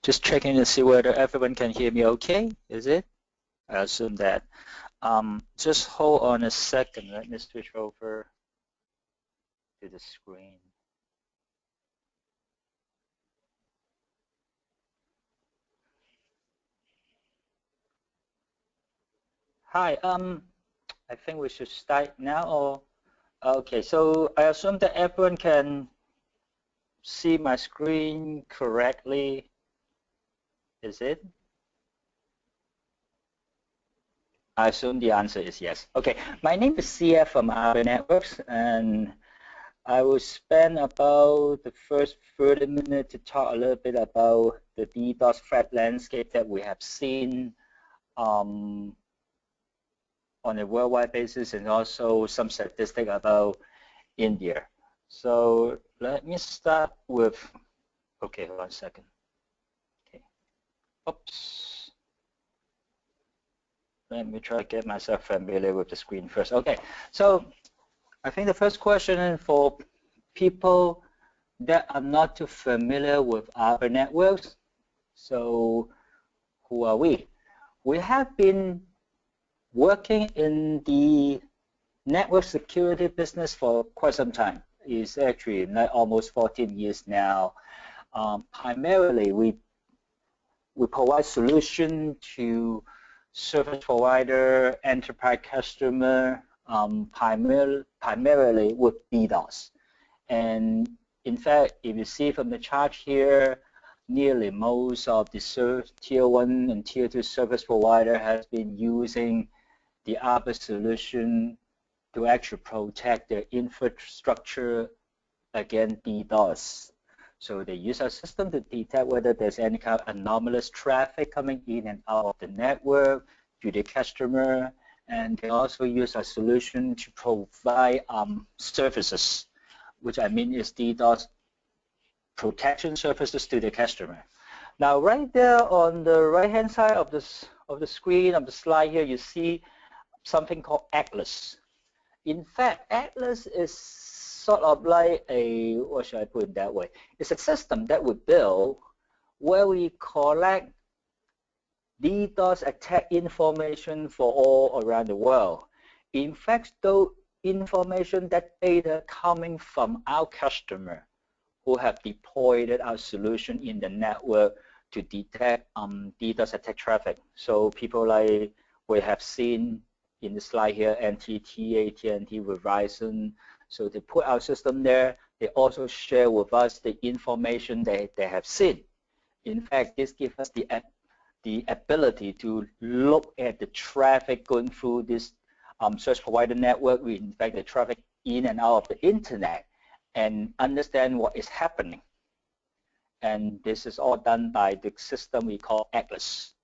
Just checking to see whether everyone can hear me okay. Is it? I assume that. Just hold on a second. Let me switch over to the screen. Hi. I think we should start now. Or okay. So I assume that everyone can see my screen correctly. Is it? I assume the answer is yes. Okay. My name is CF from Avinash Networks, and I will spend about the first 30 minutes to talk a little bit about the DDoS threat landscape that we have seen on a worldwide basis, and also some statistics about India. So let me start with, okay, hold on a second. Okay. Oops. Let me try to get myself familiar with the screen first. Okay, so I think the first question for people that are not too familiar with our networks, so who are we? We have been working in the network security business for quite some time. It's actually like almost 14 years now. Primarily, we provide solution to service provider, enterprise customer, primarily with DDoS. And in fact, if you see from the chart here, nearly most of the tier 1 and tier 2 service provider has been using the other solution to actually protect their infrastructure against DDoS. So they use our system to detect whether there's any kind of anomalous traffic coming in and out of the network to the customer, and they also use our solution to provide services, which I mean is DDoS protection services to the customer. Now, right there on the right-hand side of the screen of the slide here, you see something called Atlas. In fact, Atlas is sort of like a, what should I put it that way? It's a system that we build where we collect DDoS attack information for all around the world. In fact, those information, that data coming from our customer who have deployed our solution in the network to detect DDoS attack traffic. So people like we have seen in the slide here, NTT, AT&T, Verizon. So they put our system there. They also share with us the information that they have seen. In fact, this gives us the ability to look at the traffic going through this service provider network, in fact, the traffic in and out of the internet, and understand what is happening. And this is all done by the system we call Atlas.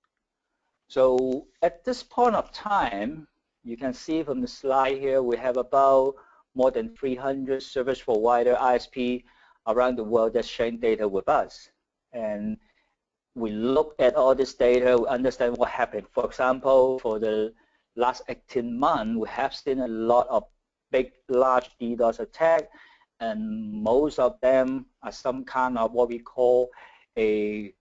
So at this point of time, you can see from the slide here, we have about more than 300 service provider ISP around the world that's sharing data with us. And we look at all this data, we understand what happened. For example, for the last 18 months, we have seen a lot of large DDoS attack, and most of them are some kind of what we call a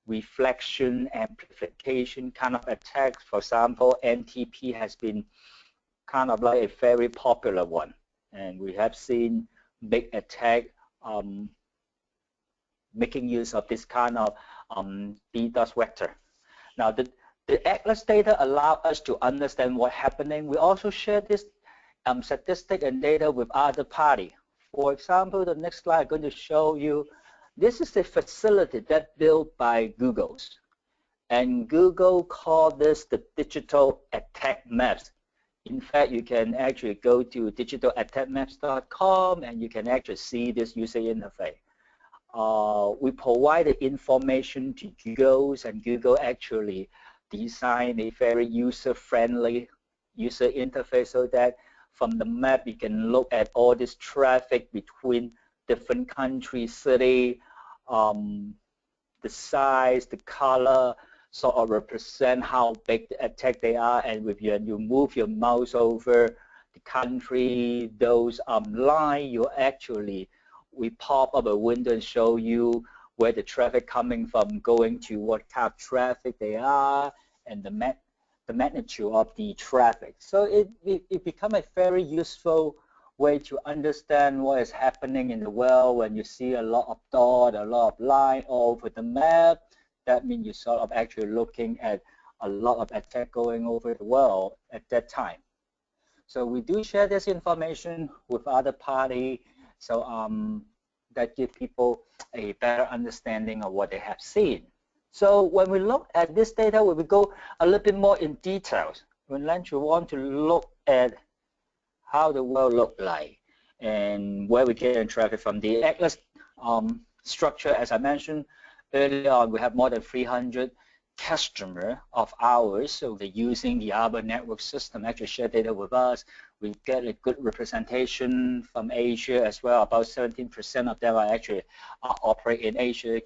reflection amplification kind of attacks. For example, NTP has been kind of like a very popular one, and we have seen big attack making use of this kind of DDoS vector. Now, the Atlas data allow us to understand what's happening. We also share this statistic and data with other parties. For example, the next slide I'm going to show you, this is a facility that's built by Google. And Google called this the digital attack maps. In fact, you can actually go to digitalattackmaps.com and you can actually see this user interface. We provide the information to Google, and Google actually designed a very user-friendly user interface so that from the map you can look at all this traffic between different countries, city, the size, the color, sort of represent how big the attack they are, and if you move your mouse over the country, those line, you actually, we pop up a window and show you where the traffic coming from, going to what kind of traffic they are, and the magnitude of the traffic. So it become a very useful way to understand what is happening in the world when you see a lot of dot, a lot of line all over the map. That means you're sort of actually looking at a lot of attack going over the world at that time. So we do share this information with other party, so that give people a better understanding of what they have seen. So when we look at this data, we will go a little bit more in details. We want to look at how the world look like and where we get traffic from. The Atlas structure, as I mentioned earlier on, we have more than 300 customer of ours, so they're using the Arbor network system, actually share data with us. We get a good representation from Asia as well. About 17% of them are actually operate in Asia.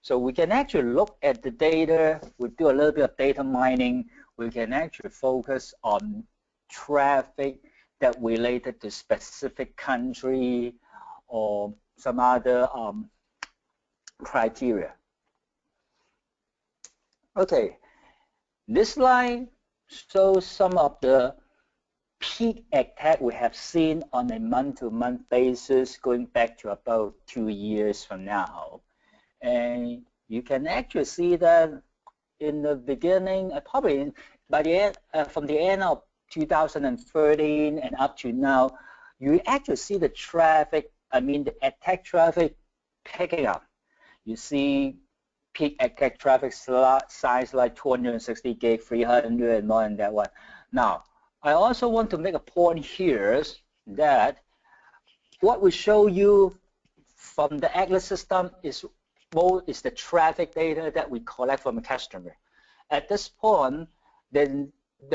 So we can actually look at the data. We do a little bit of data mining. We can actually focus on traffic that related to specific country or some other criteria. Okay, this slide shows some of the peak attack we have seen on a month-to-month basis going back to about 2 years from now. And you can actually see that in the beginning, probably by the end, from the end of 2013 and up to now, you actually see the traffic, the attack traffic picking up. You see peak attack traffic size like 260 gig, 300, and more than that one. Now, I also want to make a point here that what we show you from the Atlas system is the traffic data that we collect from a customer. At this point, then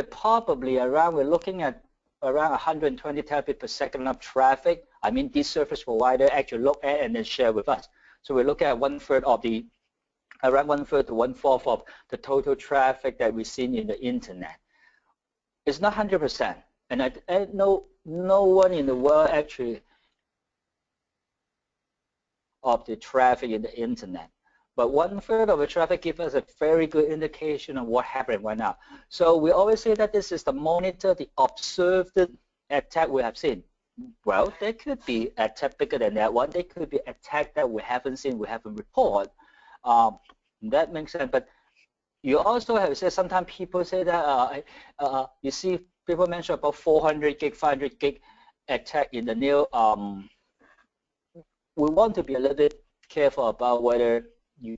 probably around, we're looking at around 120 terabit per second of traffic. This service provider actually look at and then share with us. So we look at around one third to 1/4 of the total traffic that we've seen in the internet. It's not 100%, and no one in the world actually of the traffic in the internet. But 1/3 of the traffic gives us a very good indication of what happened right now. So we always say that this is the monitor, the observed attack we have seen. Well, there could be attack bigger than that one. There could be attack that we haven't seen, we haven't reported. That makes sense. But you also have said sometimes people say that you see people mention about 400 gig, 500 gig attack in the new. We want to be a little bit careful about whether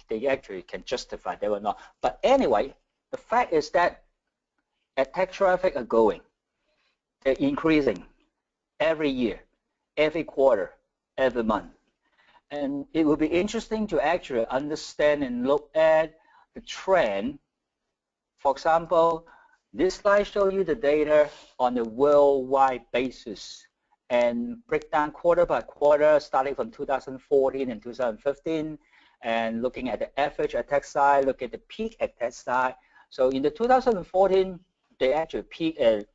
they actually can justify that or not. But anyway, the fact is that attack traffic are going. They're increasing every year, every quarter, every month. And it will be interesting to actually understand and look at the trend. For example, this slide shows you the data on a worldwide basis and break down quarter by quarter, starting from 2014 and 2015, and looking at the average attack size, look at the peak attack size. So in the 2014, they actually peaked at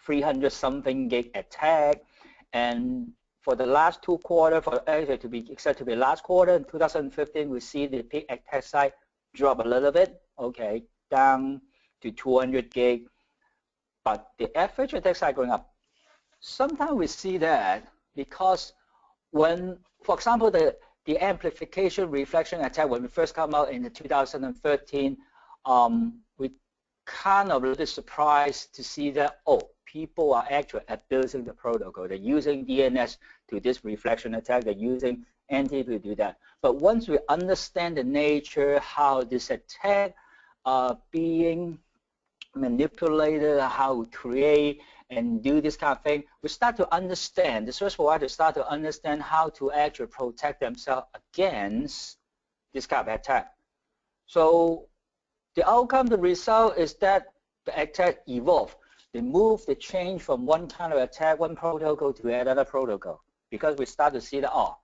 300-something gig attack, and for the last 2 quarters, for actually to be exact, to be last quarter in 2015, we see the peak attack size drop a little bit, okay, down to 200 gig, but the average attack size going up. Sometimes we see that because when, for example, the amplification reflection attack, when we first come out in the 2013, we kind of a little surprised to see that, oh, people are actually abusing the protocol. They're using DNS to this reflection attack. They're using NTP to do that. But once we understand the nature, how this attack being manipulated, how we create and do this kind of thing, we start to understand, the service provider start to understand how to actually protect themselves against this kind of attack. So the outcome, the result is that the attack evolved. They change from one kind of attack, one protocol to another protocol, because we start to see that, oh,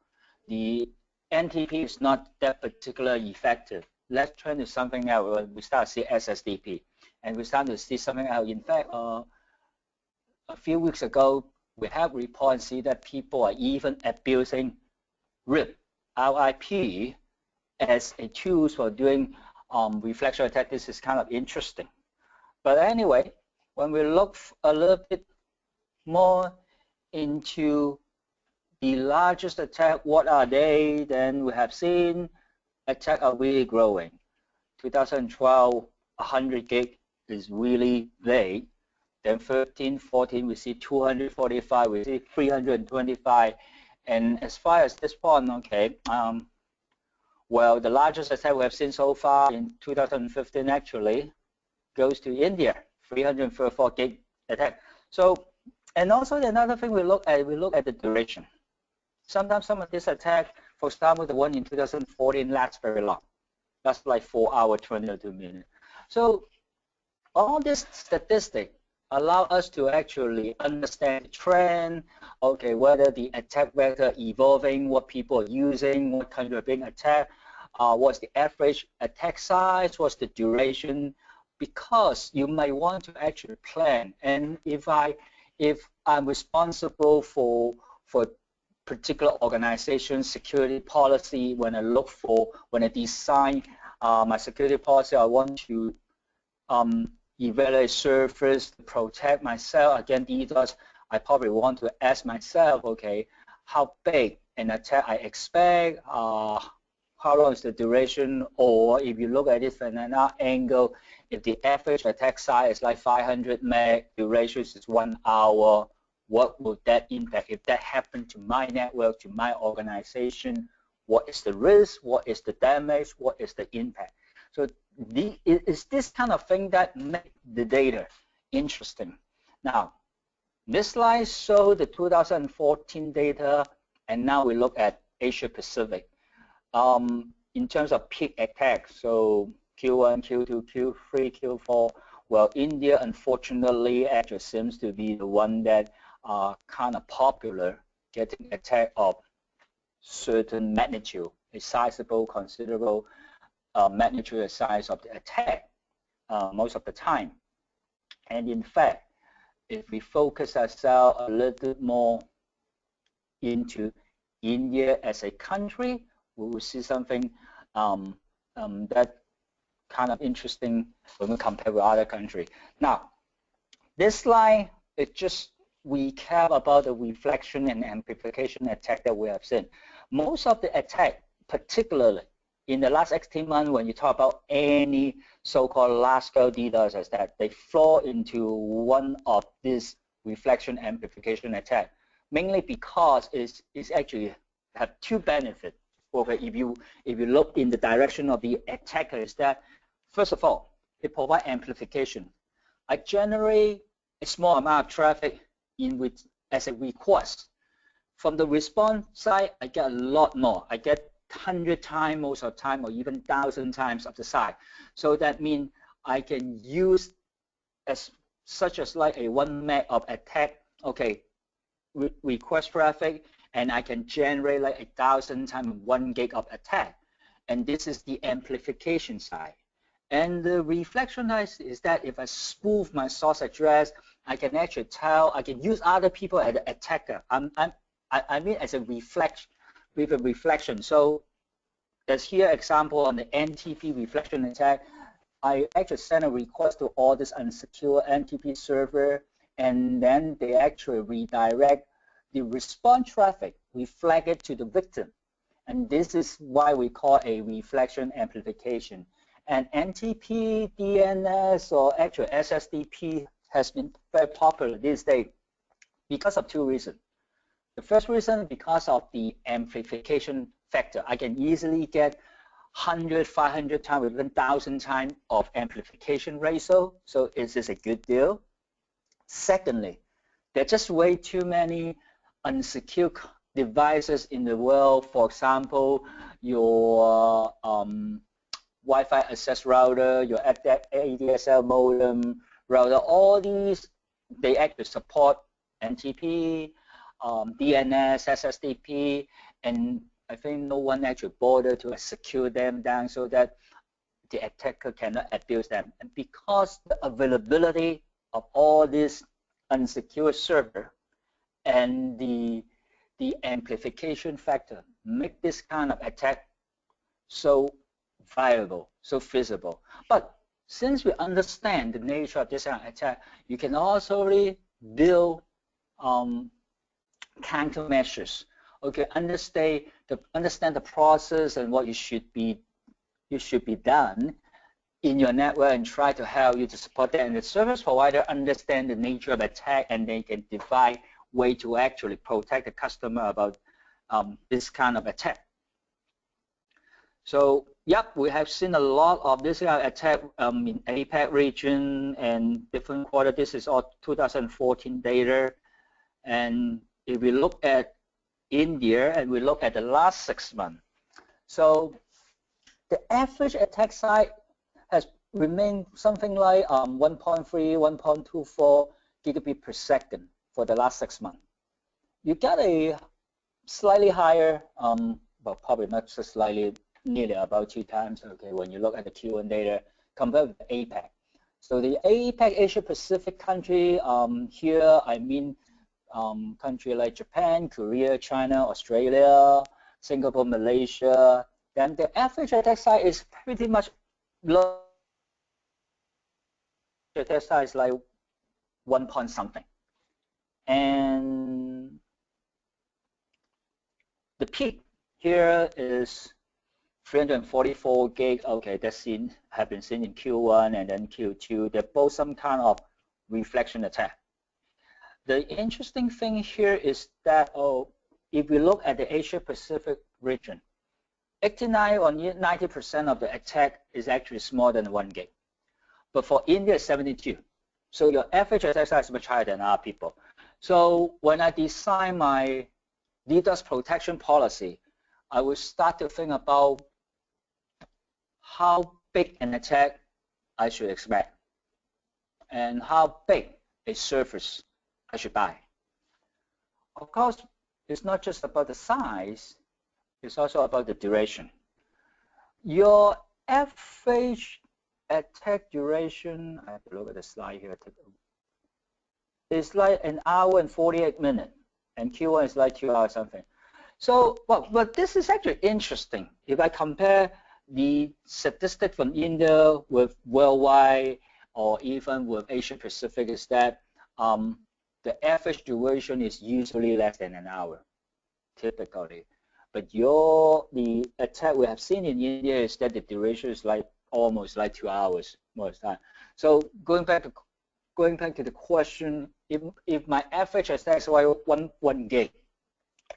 the NTP is not that particularly effective. Let's turn to something else. We start to see SSDP, and we start to see something else. In fact, a few weeks ago, we have reports see that people are even abusing RIP as a tool for doing reflection attack, this is kind of interesting. But anyway, when we look a little bit more into the largest attack, what are they? Then we have seen attacks are really growing. 2012, 100 gig is really big. Then 13, 14, we see 245, we see 325. And as far as this point, okay, well, the largest attack we have seen so far in 2015 actually goes to India, 334 gig attack. So, and also another thing we look at the duration. Sometimes some of this attack, for example, the one in 2014 lasts very long. That's like 4 hours, 22 minutes. So all this statistic allow us to actually understand the trend, okay, whether the attack vector evolving, what people are using, what kind of being attacked, what's the average attack size, what's the duration, because you might want to actually plan. And if I'm responsible for particular organization security policy, when I design my security policy, I want to evaluate servers to protect myself against DDoS. I probably want to ask myself, okay, how big an attack I expect, how long is the duration, or if you look at it from another angle, if the average attack size is like 500 meg, duration is 1 hour, what would that impact? If that happened to my network, to my organization, what is the risk, what is the damage, what is the impact? So it's this kind of thing that makes the data interesting. Now, this slide shows the 2014 data, and now we look at Asia Pacific. In terms of peak attacks, so Q1, Q2, Q3, Q4, well, India, unfortunately, actually seems to be the one that are kind of popular, getting attack of certain magnitude, a sizable, considerable magnitude and size of the attack most of the time. And in fact, if we focus ourselves a little more into India as a country, we will see something that kind of interesting when we compare with other countries. Now, this slide, it just recap about the reflection and amplification attack that we have seen. Most of the attack, particularly in the last 18 months, when you talk about any so-called large-scale DDoS attack, they fall into one of these reflection amplification attack, mainly because it's actually have two benefits. Okay, if you look in the direction of the attacker, is that first of all, it provides amplification. I generate a small amount of traffic as a request. From the response side, I get a lot more. I get 100 times most of the time, or even 1,000 times of the size. So that means I can use such as like a 1 meg of attack, okay, request traffic, and I can generate like 1,000 times 1 gig of attack. And this is the amplification side. And the reflection is that if I spoof my source address, I can actually tell, I can use other people as an attacker. I mean as a reflection, with a reflection. So as here example on the NTP reflection attack, I actually send a request to all this unsecure NTP server, and then they actually redirect the response traffic, reflect it to the victim. And this is why we call a reflection amplification. And NTP, DNS, or actually SSDP has been very popular these days because of two reasons. The first reason, because of the amplification factor. I can easily get 100, 500 times, even 1,000 times of amplification ratio. So is this a good deal? Secondly, there are just way too many unsecure devices in the world. For example, your Wi-Fi access router, your ADSL modem router, all these, they actually support NTP, DNS, SSDP, and I think no one actually bothered to secure them down so that the attacker cannot abuse them. And because the availability of all these unsecured server and the amplification factor make this kind of attack so viable, so feasible. But since we understand the nature of this kind of attack, you can also really build countermeasures. Okay, understand the process and what you should be done in your network, and try to help you to support that. And the service provider understand the nature of attack, and they can devise way to actually protect the customer about this kind of attack. So, yep, we have seen a lot of this kind of attack in APAC region and different quarter. This is all 2014 data. And if we look at India and we look at the last 6 months, so the average attack size has remained something like 1.3, 1.24 gigabit per second for the last 6 months. You got a slightly higher, well, probably not so slightly, nearly about 2 times, okay, when you look at the Q1 data compared with APAC. So the APAC Asia Pacific country, here I mean country like Japan, Korea, China, Australia, Singapore, Malaysia, then the average attack size is pretty much low. The attack size is like 1 point something. And the peak here is 344 gig. Okay, that's have been seen in Q1 and then Q2. They're both some kind of reflection attack. The interesting thing here is that if we look at the Asia Pacific region, 89 or 90% of the attack is actually smaller than 1 gig. But for India, it's 72. So your average attack size is much higher than our people. So when I design my DDoS protection policy, I will start to think about how big an attack I should expect and how big a service I should buy. Of course, it's not just about the size, it's also about the duration. Your average attack duration, I have to look at the slide here, it's like 1 hour and 48 minutes, and Q1 is like 2 hours something. So, well, but this is actually interesting. If I compare the statistic from India with worldwide or even with Asia Pacific, is that the average duration is usually less than 1 hour, typically. But the attack we have seen in India is that the duration is like almost like 2 hours most of the time. So going back to the question, if my average attack is like 1 gig,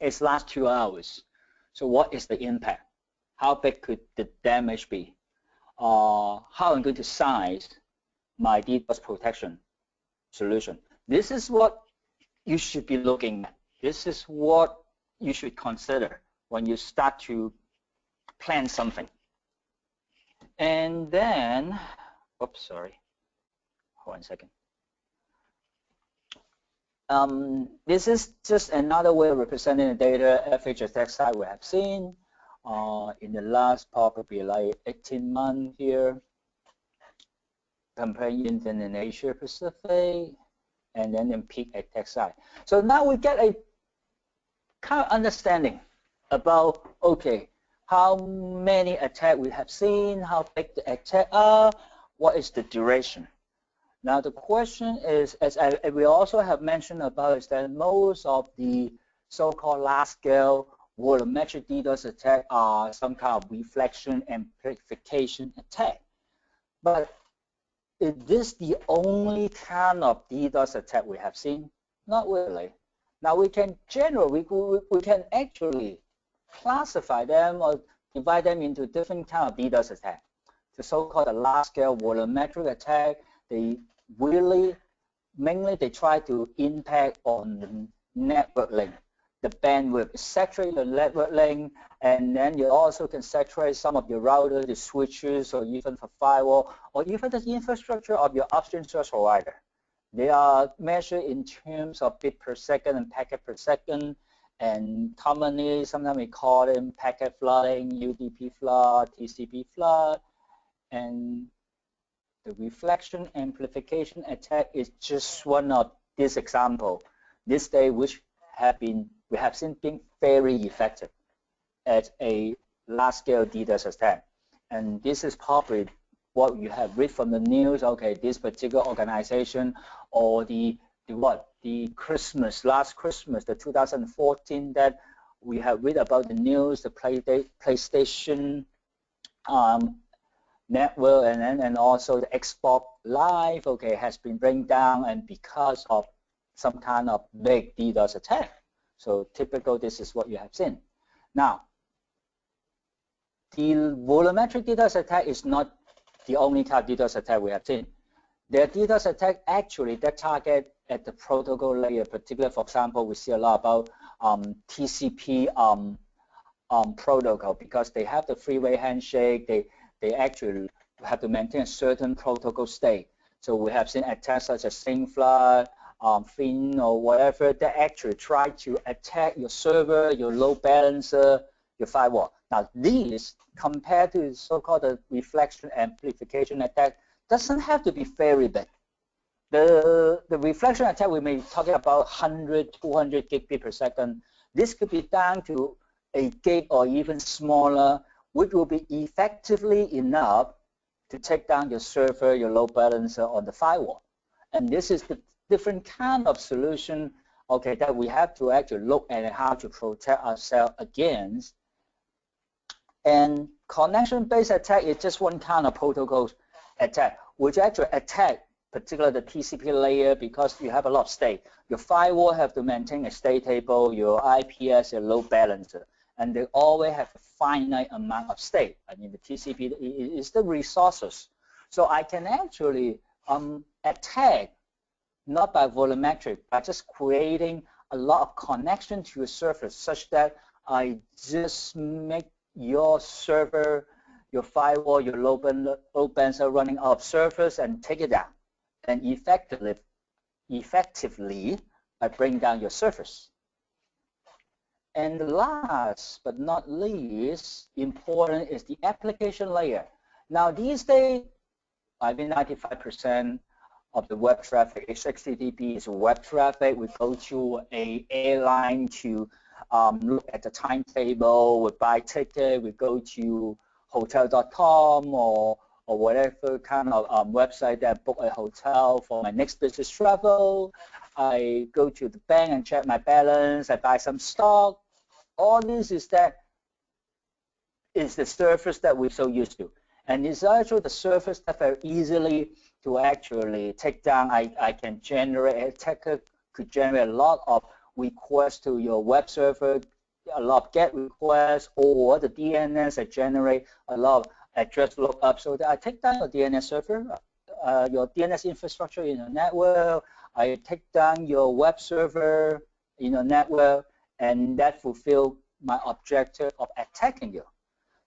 it lasts 2 hours. So what is the impact? How big could the damage be? How I'm going to size my DDoS protection solution? This is what you should be looking at. This is what you should consider when you start to plan something. And then, oops, sorry, hold on a second. This is just another way of representing the data average attack size we have seen in the last probably like 18 months here, comparing India and Asia Pacific, and then in peak attack size. So now we get a kind of understanding about, okay, how many attacks we have seen, how big the attacks are, what is the duration. Now the question is, as we also have mentioned about, is that most of the so-called large-scale volumetric DDoS attack are some kind of reflection amplification attack. But is this the only kind of DDoS attack we have seen? Not really. Now we can we can actually classify them or divide them into different kind of DDoS attack. The so-called large-scale volumetric attack, they really mainly they try to impact on the network link, the bandwidth, saturate the network link, and then you also can saturate some of your router, the switches, or even for firewall, or even the infrastructure of your upstream service provider. They are measured in terms of bit per second and packet per second, and commonly sometimes we call them packet flooding, UDP flood, TCP flood, and the reflection amplification attack is just one of this example. This day, which we have seen being very effective at a large-scale DDoS attack. And this is probably what you have read from the news. Okay, this particular organization, or the last Christmas, the 2014, that we have read about the news, the PlayStation network, and also the Xbox Live, okay, has been bring down, and because of some kind of big DDoS attack. So typical, this is what you have seen. Now, the volumetric DDoS attack is not the only type of DDoS attack we have seen. There are DDoS attack actually that target at the protocol layer. Particularly, for example, we see a lot about TCP protocol, because they have the three-way handshake. They actually have to maintain a certain protocol state. So we have seen attacks such as SyncFlood, Fin, or whatever, that actually try to attack your server, your load balancer, your firewall. Now, these, compared to so-called reflection amplification attack, doesn't have to be very big. The reflection attack, we may be talking about 100, 200 gigabit per second. This could be down to a gig or even smaller, which will be effectively enough to take down your server, your load balancer on the firewall. And this is the different kind of solution, okay, that we have to actually look at how to protect ourselves against. And connection-based attack is just one kind of protocol attack, which actually attack particularly the TCP layer, because you have a lot of state. Your firewall have to maintain a state table, your IPS, your load balancer, and they always have a finite amount of state. I mean, the TCP is the resources. So I can actually attack not by volumetric, but just creating a lot of connection to your server, such that I just make your server, your firewall, your load balancer running out of servers and take it down. And effectively, I bring down your servers. And last but not least, important is the application layer. Now, these days, I mean, 95% of the web traffic, HTTP is web traffic. We go to an airline to look at the timetable, we buy ticket, we go to hotel.com or whatever kind of website that book a hotel for my next business travel. I go to the bank and check my balance, I buy some stock. All this is the surface that we're so used to. And it's actually the surface that very easily to actually take down. I can generate, a attacker could generate a lot of requests to your web server, a lot of GET requests, or the DNS that generate a lot of address lookup. So that I take down your DNS server, your DNS infrastructure in your network, I take down your web server in your network, and that fulfill my objective of attacking you.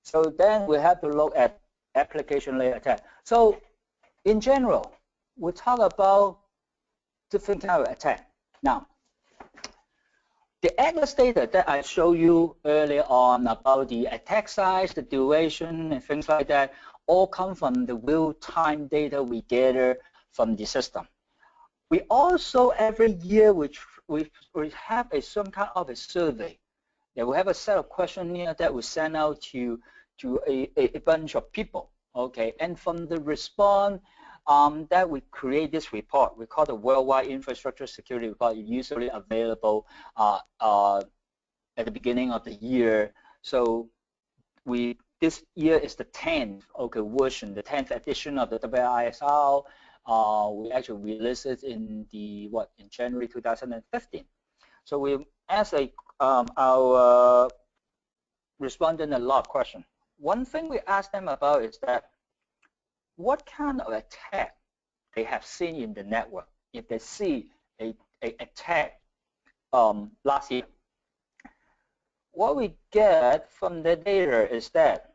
So then we have to look at application layer attack. So in general, we talk about different kind of attack. Now, the Atlas data that I showed you earlier on about the attack size, the duration, and things like that, all come from the real-time data we gather from the system. We also, every year, we have some kind of a survey. Yeah, we have a set of questionnaires that we send out to a bunch of people, okay? And from the response, that we create this report. We call the Worldwide Infrastructure Security Report. It's usually available at the beginning of the year. So this year is the 10th version, the 10th edition of the WISR. We actually released it in January 2015. So we asked our respondent a lot of questions. One thing we asked them about is that what kind of attack they have seen in the network. If they see a attack last year, what we get from the data is that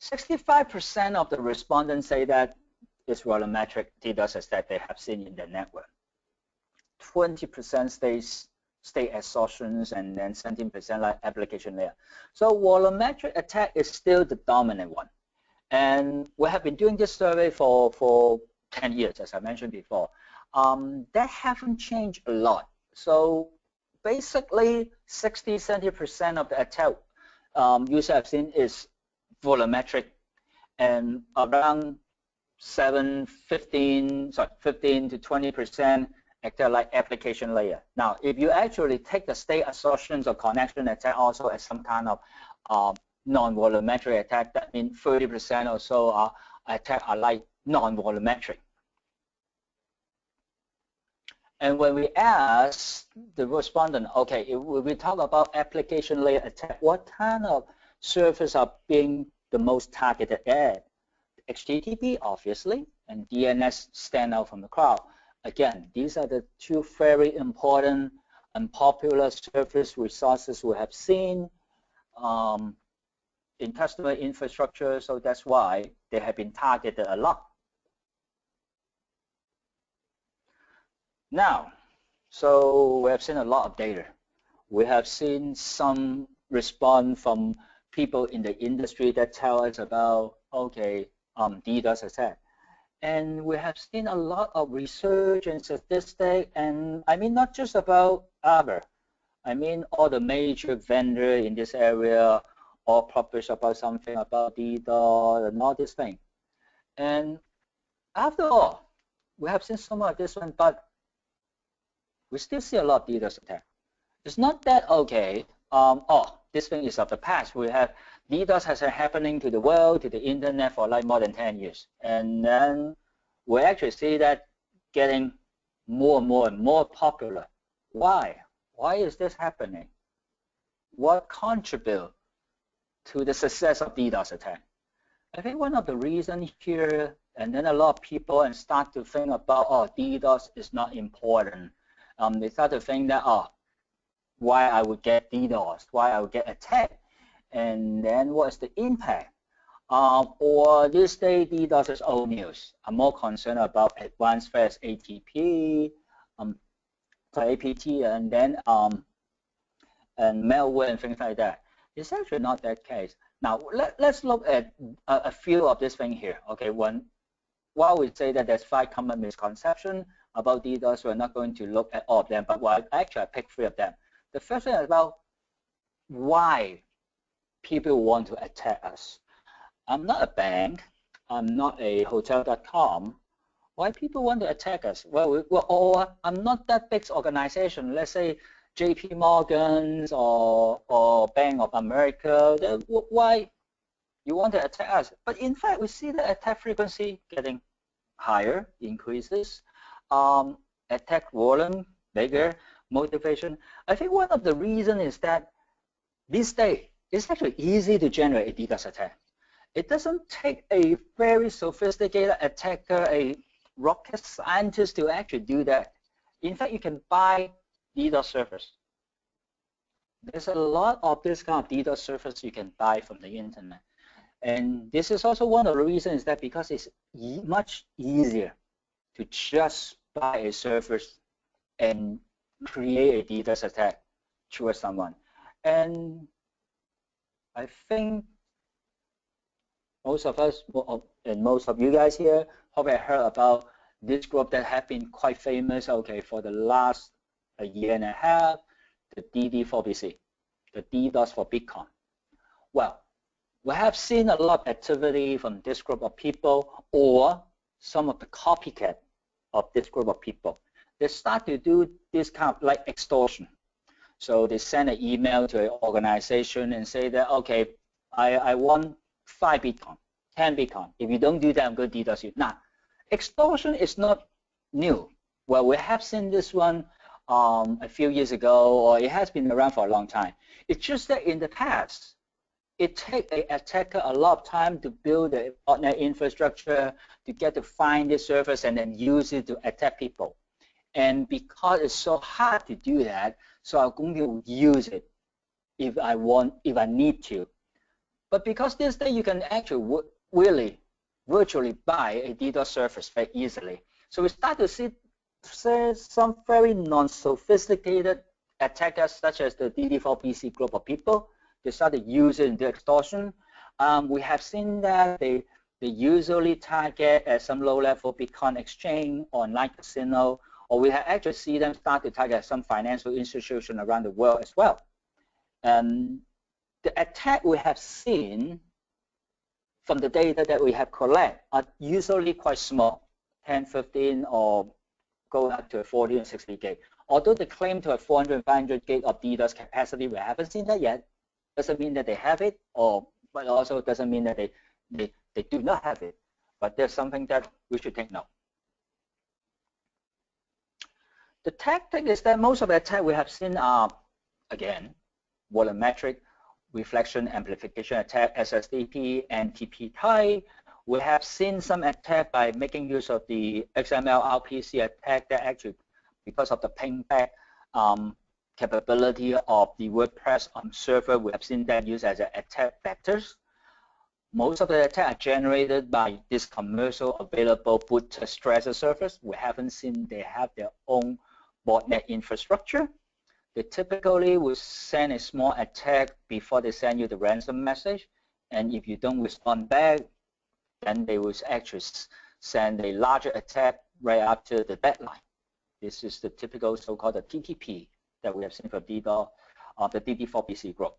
65% of the respondents say that it's volumetric DDoS attack they have seen in the network. 20% state exhaustions, and then 17% like application layer. So volumetric attack is still the dominant one. And we have been doing this survey for 10 years, as I mentioned before. That haven't changed a lot. So basically, 60–70% of the attack user have seen is volumetric, and around 15 to 20% act like application layer. Now, if you actually take the state assertions or connection attack also as some kind of non-volumetric attack, that means 30% or so attack are like non-volumetric. And when we ask the respondent, okay, if we talk about application layer attack, what kind of service are being the most targeted at? HTTP, obviously, and DNS stand out from the crowd. Again, these are the two very important and popular service resources we have seen in customer infrastructure, so that's why they have been targeted a lot. Now, so we have seen a lot of data. We have seen some response from people in the industry that tell us about, okay, DDoS attack. And we have seen a lot of research and statistics, and I mean not just about Arbor. I mean all the major vendors in this area all publish about something about DDoS and all this thing. And after all, we have seen some of this one, but we still see a lot of DDoS attack. It's not that, okay, this thing is of the past. We have DDoS has been happening to the world, to the internet for like more than 10 years. And then we actually see that getting more and more popular. Why? Why is this happening? What contributes to the success of DDoS attack? I think one of the reasons here, and then a lot of people and start to think about, DDoS is not important. They start to think that, why I would get DDoS, why I would get attacked, and then what's the impact? Or this day, DDoS is old news. I'm more concerned about advanced threats, ATP, APT, and then and malware and things like that. It's actually not that case. Now let's look at a few of this thing here. Okay, while we say that there's 5 common misconceptions about DDoS, we're not going to look at all of them, but actually I picked 3 of them. The first thing is about why people want to attack us. I'm not a bank. I'm not a hotel.com. Why people want to attack us? Well, I'm not that big organization. Let's say JP Morgan's or Bank of America. Why you want to attack us? But in fact, we see the attack frequency getting higher, increases. Attack volume bigger, motivation. I think one of the reasons is that these days it's actually easy to generate a DDoS attack. It doesn't take a very sophisticated attacker, a rocket scientist to actually do that. In fact, you can buy DDoS servers. There's a lot of this kind of DDoS servers you can buy from the internet. And this is also one of the reasons that because it's much easier to just buy a server and create a DDoS attack towards someone. And I think most of us and most of you guys here probably heard about this group that have been quite famous, okay, for the last a year and a half, the DD4BC, the DDoS for Bitcoin. Well, we have seen a lot of activity from this group of people or some of the copycat of this group of people. They start to do this kind of like extortion. So they send an email to an organization and say that, okay, I want 5 Bitcoin, 10 Bitcoin. If you don't do that, I'm going to DDoS you. Now, extortion is not new. Well, we have seen this one a few years ago, or it has been around for a long time. It's just that in the past, it takes an attacker a lot of time to build the botnet infrastructure, to get to find the servers and then use it to attack people. And because it's so hard to do that, so I'm going to use it if I need to. But because this day you can actually really virtually buy a DDoS service very easily. So we start to see some very non-sophisticated attackers such as the DD4BC group of people. They started using the extortion. We have seen that they usually target at some low-level Bitcoin exchange, online casino, or we have actually seen them start to target some financial institution around the world as well. And the attack we have seen from the data that we have collected are usually quite small, 10, 15, or going up to 40 and 60 gig. Although they claim to have 400 and 500 gig of DDoS capacity, we haven't seen that yet. Doesn't mean that they have it, but also doesn't mean that they do not have it. But there's something that we should take note. The tactic is that most of the attack we have seen are, again, volumetric reflection amplification attack, SSDP, and TP type. We have seen some attack by making use of the XML RPC attack that actually, because of the pingback capability of the WordPress server, we have seen that used as attack vectors. Most of the attacks are generated by this commercial available boot stressor servers. We haven't seen they have their own botnet infrastructure. They typically will send a small attack before they send you the ransom message, and if you don't respond back, then they will actually send a larger attack right after the deadline. This is the typical so-called TTP that we have seen from DDoS, the DD4PC group.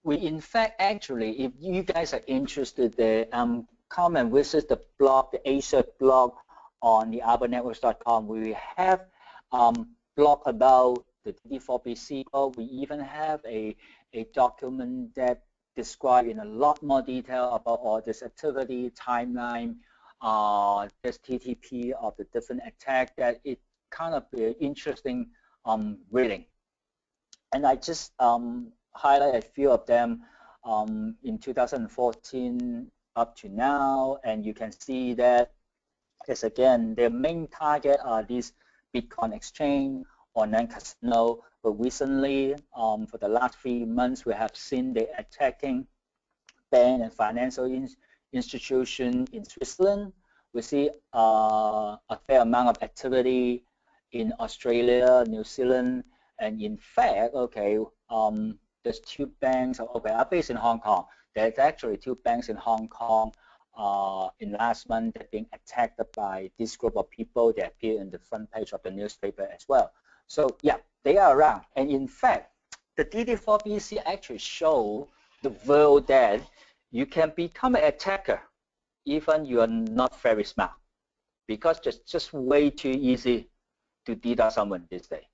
We, in fact, actually, if you guys are interested, come and visit the blog, the ACERT blog on the arbernetworks.com. We have blog about the DD4PC. We even have a document that describes in a lot more detail about all this activity, timeline, this TTP of the different attack, that it kind of be interesting reading. And I just highlight a few of them in 2014 up to now, and you can see that, yes, again, their main target are these Bitcoin exchange, online casino, but recently, for the last 3 months, we have seen the attacking bank and financial institution in Switzerland. We see a fair amount of activity in Australia, New Zealand, and in fact, okay, there's 2 banks are based in Hong Kong. There's actually 2 banks in Hong Kong in last month that being attacked by this group of people. They appear in the front page of the newspaper as well. So yeah, they are around. And in fact, the DD4PC actually show the world that you can become an attacker even you are not very smart, because it's just way too easy to DDoS someone this day.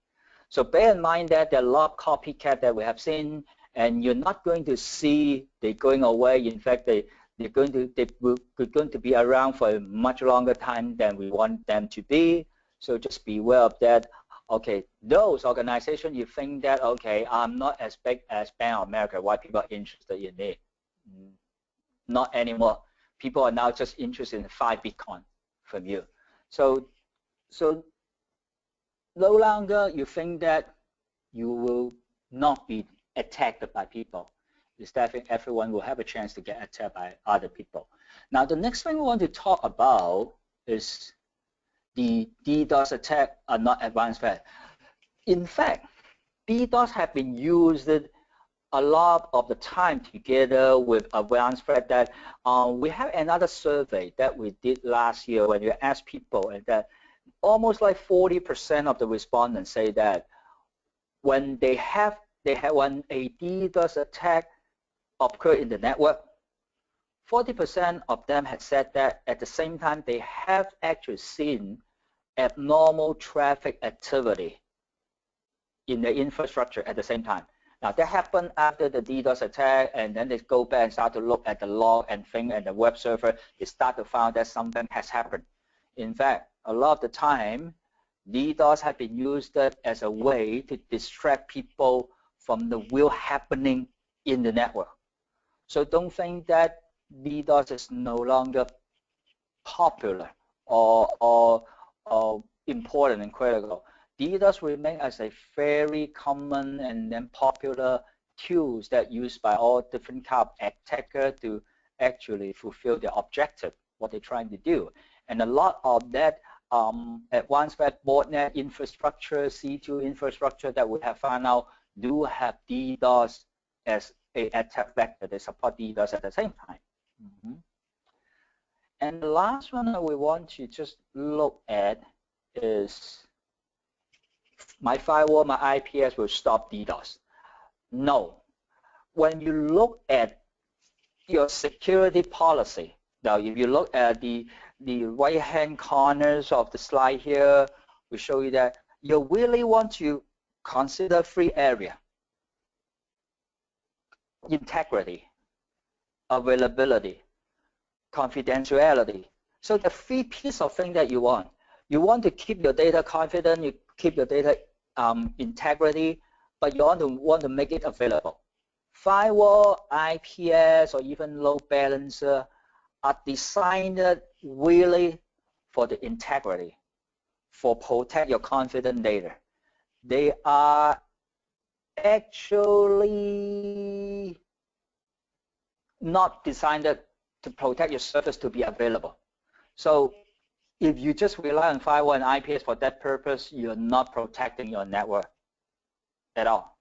So bear in mind that there are a lot of copycat that we have seen, and you're not going to see they going away. In fact, they're going to be around for a much longer time than we want them to be. So just be aware of that. Okay, those organizations, you think that, okay, I'm not as big as Bank of America, why people are interested in it? Not anymore. People are now just interested in 5 Bitcoin from you. So no longer you think that you will not be attacked by people. Instead, everyone will have a chance to get attacked by other people. Now, the next thing we want to talk about is the DDoS attack are not advanced threat. In fact, DDoS have been used a lot of the time together with advanced threat. That we have another survey that we did last year when we asked people, and that almost like 40% of the respondents say that when when a DDoS attack occurred in the network, 40% of them had said that at the same time they have actually seen abnormal traffic activity in the infrastructure at the same time. Now that happened after the DDoS attack, and then they go back and start to look at the log and thing and the web server. They start to find that something has happened. In fact, a lot of the time, DDoS have been used as a way to distract people from the real happening in the network. So don't think that DDoS is no longer popular or important and critical. DDoS remain as a very common and then popular tools that used by all different kind of attackers to actually fulfill their objective, what they're trying to do. And a lot of that advanced web botnet infrastructure, C2 infrastructure that we have found out do have DDoS as a attack vector. They support DDoS at the same time. And the last one that we want to just look at is my firewall, my IPS will stop DDoS. No. When you look at your security policy, now if you look at the right-hand corners of the slide here, we show you that you really want to consider three areas: integrity, availability, confidentiality. So the three pieces of things that you want. You want to keep your data confident, you keep your data integrity, but you want to make it available. Firewall, IPS, or even load balancer are designed really for the integrity, for protect your confident data. They are actually not designed to protect your service to be available. So if you just rely on firewall and IPS for that purpose, you're not protecting your network at all.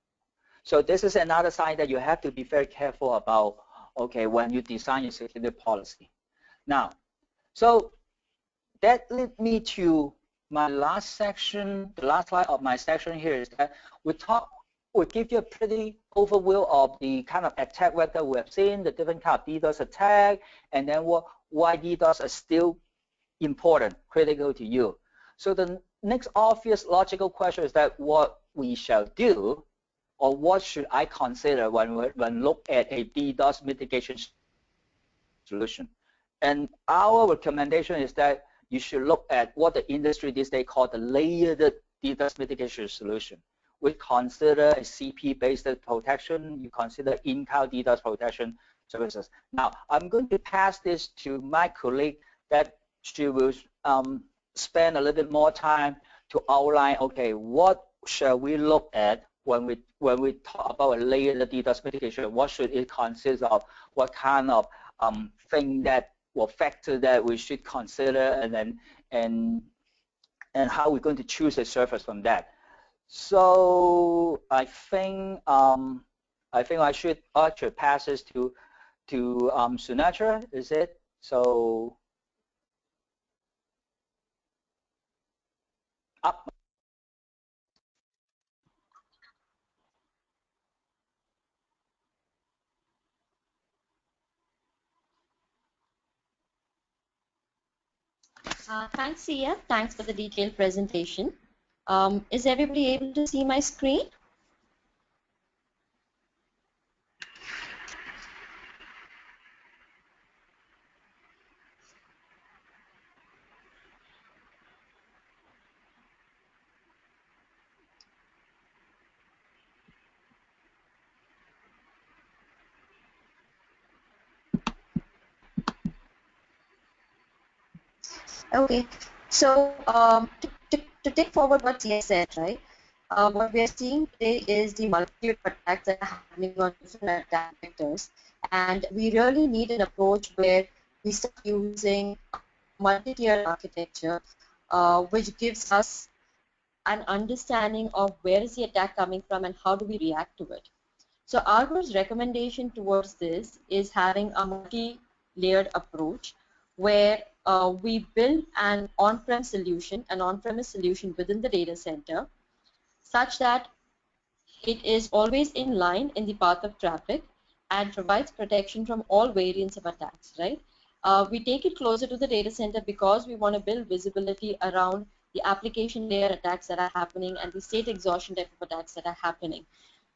So this is another sign that you have to be very careful about, okay, when you design your security policy. Now, so that leads me to my last section. The last slide of my section here is that we give you a pretty overview of the kind of attack vector we have seen, the different kind of DDoS attack, and then why DDoS is still important, critical to you. So the next obvious logical question is that what we shall do, or what should I consider when look at a DDoS mitigation solution? And our recommendation is that you should look at what the industry these days call the layered DDoS mitigation solution. We consider a CP-based protection. You consider in-cloud DDoS protection services. Now, I'm going to pass this to my colleague that she will spend a little bit more time to outline, okay, what shall we look at when we talk about a layered DDoS mitigation? What should it consist of? What kind of thing that or factor that we should consider, and how we're going to choose a service from that. So I think I should actually pass this to Sunatra. Is it so? Up. Thanks, Sia. Thanks for the detailed presentation. Is everybody able to see my screen? Okay, so to take forward what Sia said, right? What we are seeing today is the multitude of attacks that are happening on different attack vectors, and we really need an approach where we start using multi-tiered architecture, which gives us an understanding of where is the attack coming from and how do we react to it. So Arbor's recommendation towards this is having a multi-layered approach where we build an on-prem solution, an on-premise solution within the data center, such that it is always in line in the path of traffic and provides protection from all variants of attacks, right? We take it closer to the data center because we want to build visibility around the application layer attacks that are happening and the state exhaustion type of attacks that are happening.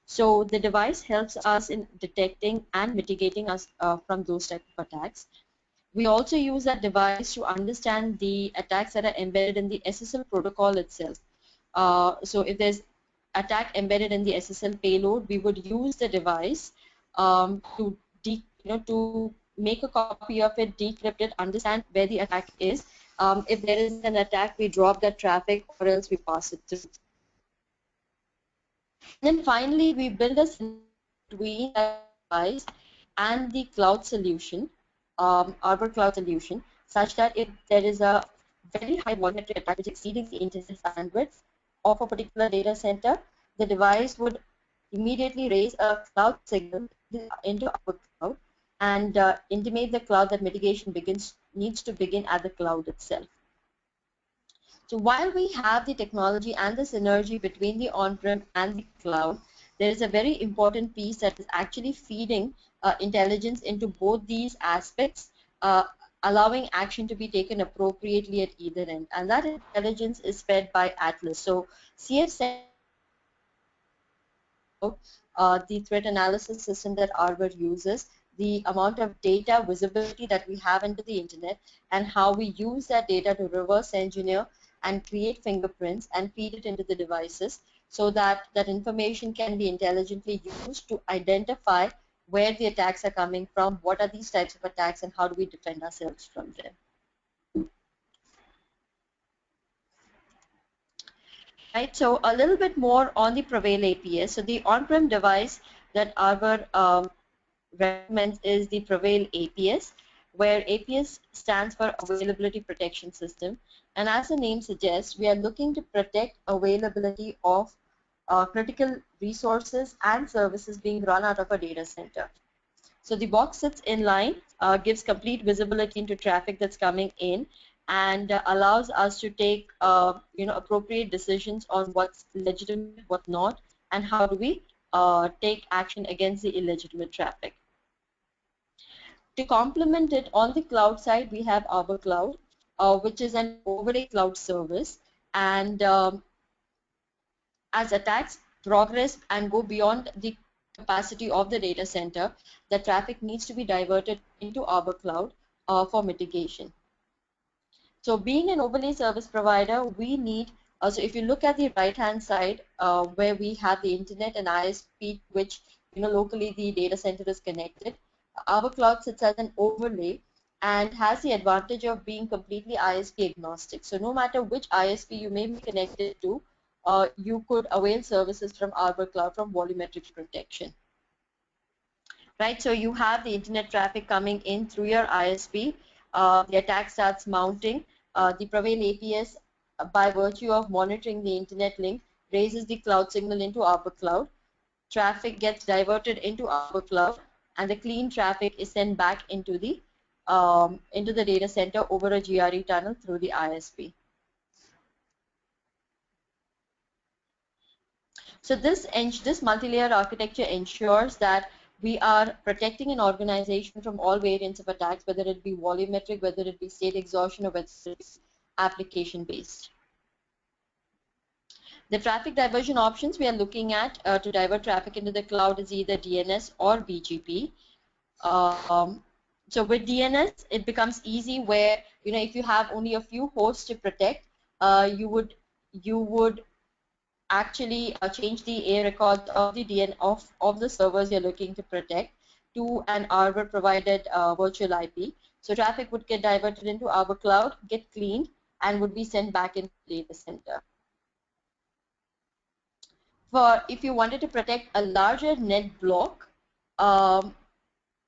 So the device helps us in detecting and mitigating us from those type of attacks. We also use that device to understand the attacks that are embedded in the SSL protocol itself. So if there's attack embedded in the SSL payload, we would use the device to make a copy of it, decrypt it, understand where the attack is. If there is an attack, we drop that traffic, or else we pass it through. Then finally, we build a solution between that device and the cloud solution, Arbor cloud solution, such that if there is a very high volumetric attack which exceeding the internet bandwidth of a particular data center, the device would immediately raise a cloud signal into our cloud and intimate the cloud that mitigation needs to begin at the cloud itself. So while we have the technology and the synergy between the on-prem and the cloud, there is a very important piece that is actually feeding intelligence into both these aspects, allowing action to be taken appropriately at either end. And that intelligence is fed by Atlas. So CF the threat analysis system that Arbor uses, the amount of data visibility that we have into the internet, and how we use that data to reverse engineer and create fingerprints and feed it into the devices so that that information can be intelligently used to identify where the attacks are coming from, what are these types of attacks, and how do we defend ourselves from them. Right, so a little bit more on the Prevail APS. So the on-prem device that Arbor recommends is the Prevail APS, where APS stands for Availability Protection System. And as the name suggests, we are looking to protect availability of critical resources and services being run out of a data center. So the box sits in line, gives complete visibility into traffic that's coming in, and allows us to take appropriate decisions on what's legitimate, what's not, and how do we take action against the illegitimate traffic. To complement it, on the cloud side, we have Arbor Cloud, which is an overlay cloud service, and as attacks progress and go beyond the capacity of the data center, the traffic needs to be diverted into Arbor Cloud for mitigation. So being an overlay service provider, we need, so if you look at the right-hand side where we have the internet and ISP, which locally the data center is connected, Arbor Cloud sits as an overlay and has the advantage of being completely ISP agnostic. So no matter which ISP you may be connected to, you could avail services from Arbor Cloud from volumetric protection. Right, so you have the internet traffic coming in through your ISP. The attack starts mounting. The Prevail APS, by virtue of monitoring the internet link, raises the cloud signal into Arbor Cloud. Traffic gets diverted into Arbor Cloud, and the clean traffic is sent back into the data center over a GRE tunnel through the ISP. So this multi-layered architecture ensures that we are protecting an organization from all variants of attacks, whether it be volumetric, whether it be state exhaustion, or whether it's application-based. The traffic diversion options we are looking at to divert traffic into the cloud is either DNS or BGP. So with DNS, it becomes easy where, if you have only a few hosts to protect, you would actually change the A records of the DNS of the servers you're looking to protect to an Arbor provided virtual IP. So traffic would get diverted into Arbor Cloud, get cleaned, and would be sent back into the data center. For if you wanted to protect a larger net block,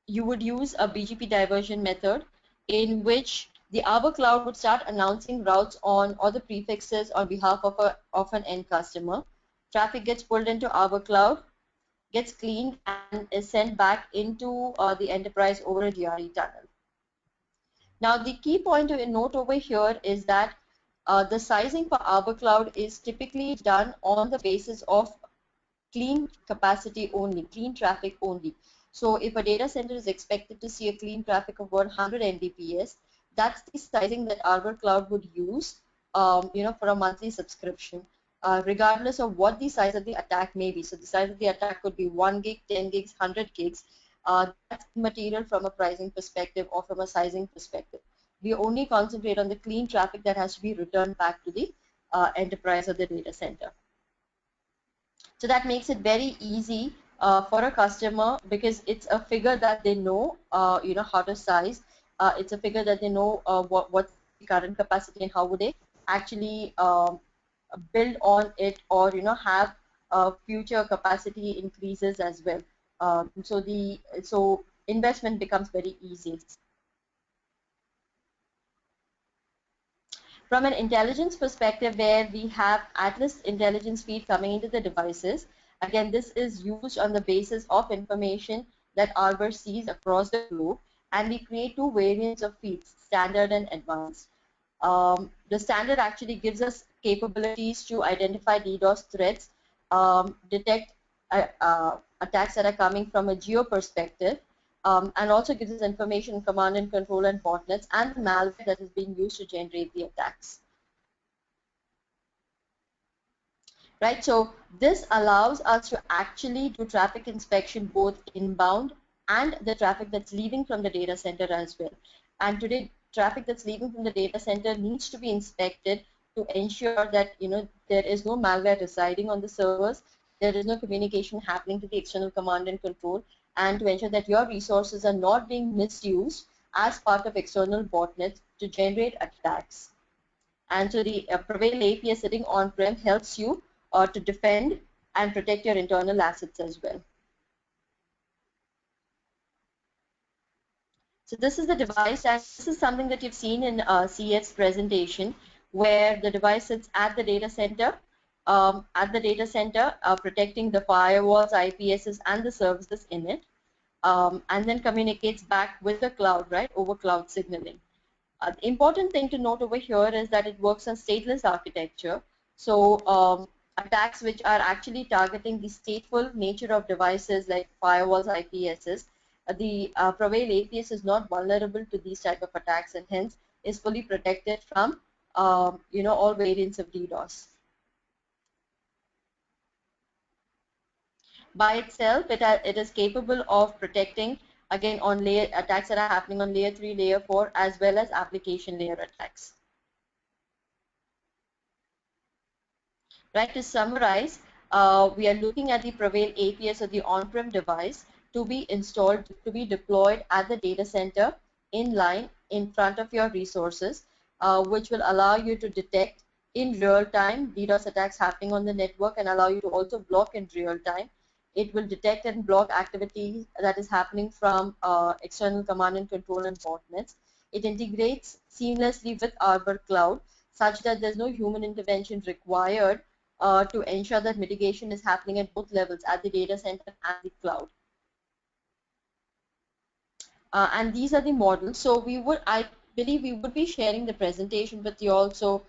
you would use a BGP diversion method in which the Arbor Cloud would start announcing routes on or the prefixes on behalf of an end customer. Traffic gets pulled into Arbor Cloud, gets cleaned, and is sent back into the enterprise over a GRE tunnel. Now, the key point to note over here is that the sizing for Arbor Cloud is typically done on the basis of clean capacity only, clean traffic only. So if a data center is expected to see a clean traffic of 100 Mbps, that's the sizing that Arbor Cloud would use, for a monthly subscription, regardless of what the size of the attack may be. So the size of the attack could be 1 gig, 10 gigs, 100 gigs. That's material from a pricing perspective or from a sizing perspective. We only concentrate on the clean traffic that has to be returned back to the enterprise or the data center. So that makes it very easy for a customer because it's a figure that they know, how to size. It's a figure that they know what's the current capacity and how would they actually build on it or have future capacity increases as well. So investment becomes very easy. From an intelligence perspective, where we have Atlas intelligence feed coming into the devices, again, this is used on the basis of information that Arbor sees across the globe, and we create two variants of feeds, standard and advanced. The standard actually gives us capabilities to identify DDoS threats, detect attacks that are coming from a geo perspective, and also gives us information, command and control and botnets, and the malware that is being used to generate the attacks. Right, so this allows us to actually do traffic inspection both inbound and the traffic that's leaving from the data center as well. And today, traffic that's leaving from the data center needs to be inspected to ensure that there is no malware residing on the servers, there is no communication happening to the external command and control, and to ensure that your resources are not being misused as part of external botnets to generate attacks. And so the Prevail API sitting on-prem helps you to defend and protect your internal assets as well. So this is the device, and this is something that you've seen in CF's presentation, where the device sits at the data center, protecting the firewalls, IPSs, and the services in it, and then communicates back with the cloud, right, over cloud signaling. The important thing to note over here is that it works on stateless architecture. So attacks which are actually targeting the stateful nature of devices like firewalls, IPSs, the Prevail APS is not vulnerable to these type of attacks, and hence is fully protected from all variants of DDoS. By itself, it is capable of protecting again on layer attacks that are happening on layer 3, layer 4, as well as application layer attacks. Right, to summarize, we are looking at the Prevail APS or the on-prem device to be installed, to be deployed at the data center in line in front of your resources, which will allow you to detect in real time DDoS attacks happening on the network and allow you to also block in real time. It will detect and block activity that is happening from external command and control and botnets. It integrates seamlessly with Arbor Cloud such that there's no human intervention required to ensure that mitigation is happening at both levels, at the data center and the cloud. And these are the models. So I believe we would be sharing the presentation with you also,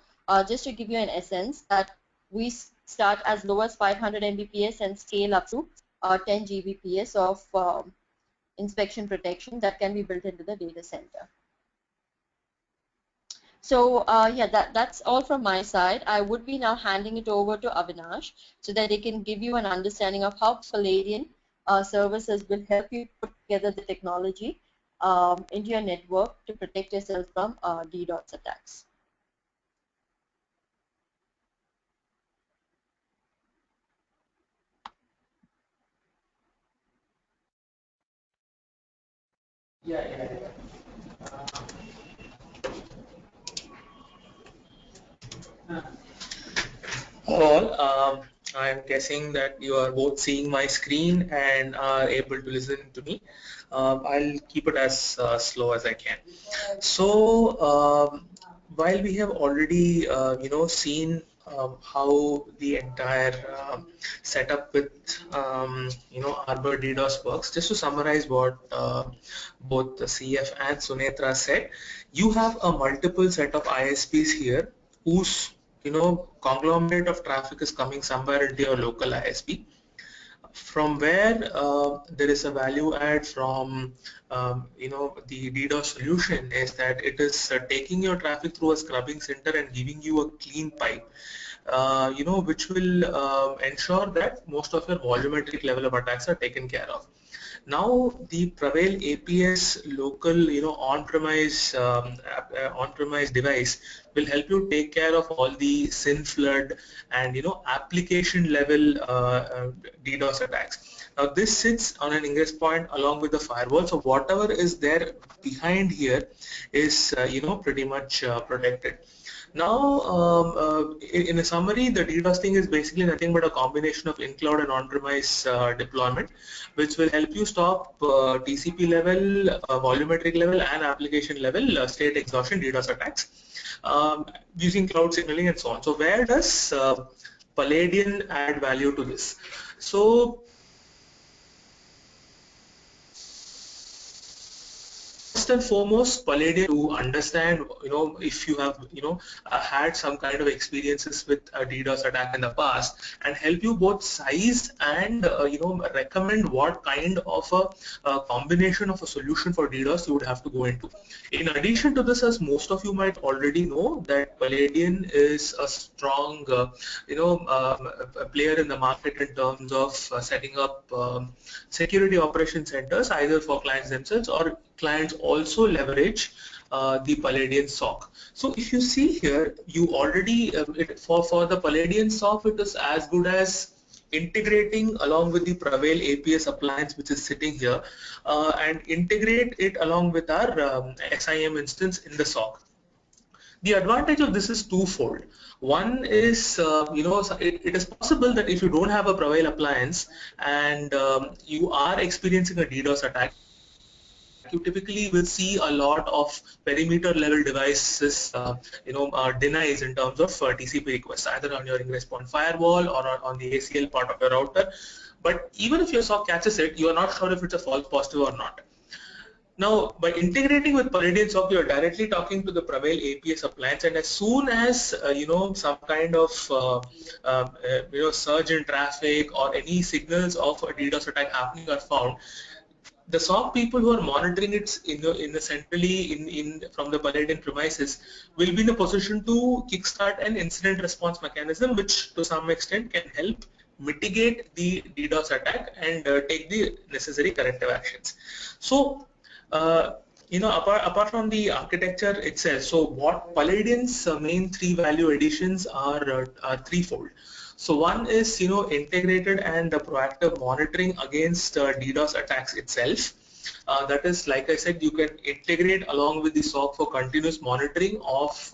just to give you an essence that we start as low as 500 Mbps and scale up to 10 Gbps of inspection protection that can be built into the data center. So yeah, that's all from my side. I would be now handing it over to Avinash so that they can give you an understanding of how Palladian services will help you put together the technology into your network to protect yourself from DDoS attacks. All, I'm guessing that you are both seeing my screen and are able to listen to me. I'll keep it as slow as I can. So, while we have already, seen how the entire setup with, Arbor DDoS works, just to summarize what both the CF and Sunetra said, you have a multiple set of ISPs here whose conglomerate of traffic is coming somewhere into your local ISP, from where there is a value add from the DDoS solution is that it is taking your traffic through a scrubbing center and giving you a clean pipe, which will ensure that most of your volumetric level of attacks are taken care of. Now the Prevail APS local, on-premise on-premise device will help you take care of all the SYN flood and application level DDoS attacks. Now this sits on an ingress point along with the firewall, so whatever is there behind here is pretty much protected. Now, in a summary, the DDoS thing is basically nothing but a combination of in-cloud and on-premise deployment, which will help you stop TCP level, volumetric level, and application level state exhaustion DDoS attacks using cloud signaling and so on. So, where does Palladian add value to this? So, first and foremost, Palladium to understand, if you have, had some kind of experiences with a DDoS attack in the past, and help you both size and, recommend what kind of a combination of a solution for DDoS you would have to go into. In addition to this, as most of you might already know, that Palladium is a strong, a player in the market in terms of setting up security operation centers, either for clients themselves or clients also leverage the Palladium SOC. So if you see here, you already for the Palladium SOC, it is as good as integrating along with the Prevail APS appliance, which is sitting here, and integrate it along with our SIM instance in the SOC. The advantage of this is twofold. One is, it is possible that if you don't have a Prevail appliance and you are experiencing a DDoS attack, you typically will see a lot of perimeter level devices, denies in terms of TCP requests, either on your ingress point firewall or on the ACL part of your router. But even if your SOC catches it, you are not sure if it's a false positive or not. Now, by integrating with Palladium SOC, you are directly talking to the Prevail APS appliance, and as soon as some kind of surge in traffic or any signals of a DDoS attack happening are found, the SOC people who are monitoring it centrally from the Palladium premises will be in a position to kickstart an incident response mechanism, which to some extent can help mitigate the DDoS attack and take the necessary corrective actions. So, apart from the architecture itself, so what Palladium's main three value additions are threefold. So one is, integrated and proactive monitoring against DDoS attacks itself. That is, like I said, you can integrate along with the SOC for continuous monitoring of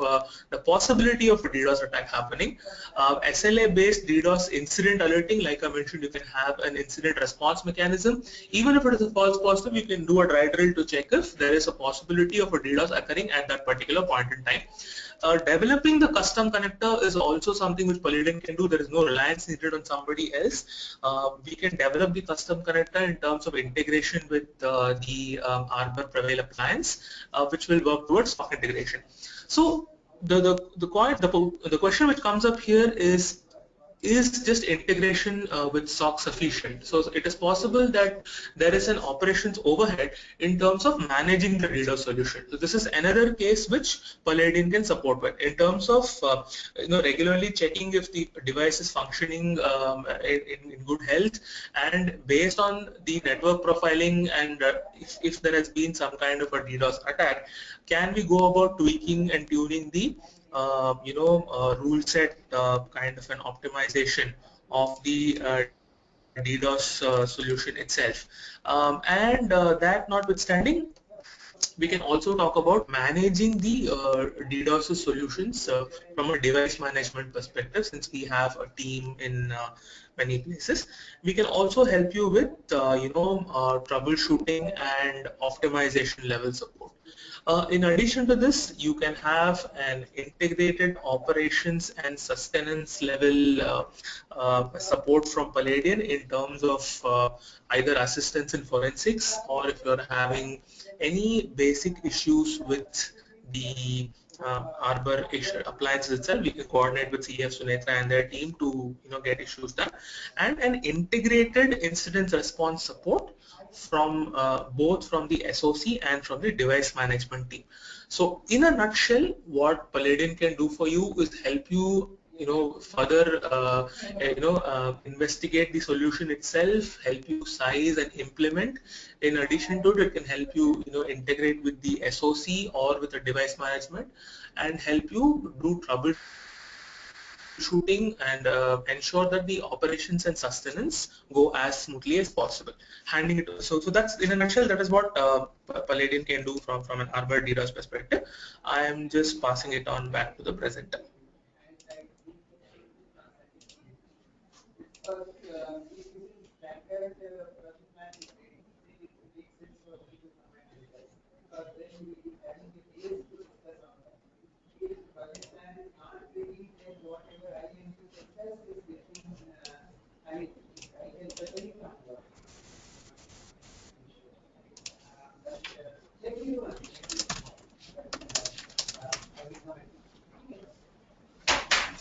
the possibility of a DDoS attack happening. SLA-based DDoS incident alerting, like I mentioned, you can have an incident response mechanism. Even if it is a false positive, you can do a dry drill to check if there is a possibility of a DDoS occurring at that particular point in time. Developing the custom connector is also something which Palladium can do. There is no reliance needed on somebody else. We can develop the custom connector in terms of integration with the Arbor Prevail appliance, which will work towards SOC integration. So the question which comes up here is just integration with SOC sufficient? So it is possible that there is an operations overhead in terms of managing the DDoS solution. So this is another case which Palladium can support with in terms of regularly checking if the device is functioning in good health, and based on the network profiling and if there has been some kind of a DDoS attack, can we go about tweaking and tuning the rule set kind of an optimization of the DDoS solution itself. That notwithstanding, we can also talk about managing the DDoS solutions from a device management perspective, since we have a team in many places. We can also help you with troubleshooting and optimization level support. In addition to this, you can have an integrated operations and sustenance level support from Palladium in terms of either assistance in forensics, or if you're having any basic issues with the Arbor appliances itself, we can coordinate with CF Sunetra and their team to get issues done, and an integrated incident response support from both from the SOC and from the device management team. So in a nutshell, what Palladium can do for you is help you further investigate the solution itself, help you size and implement. In addition to it, it can help you integrate with the SOC or with the device management, and help you do troubleshooting and ensure that the operations and sustenance go as smoothly as possible. Handing it so that's in a nutshell, that is what Palladium can do from an Arbor DDoS perspective. I am just passing it on back to the presenter.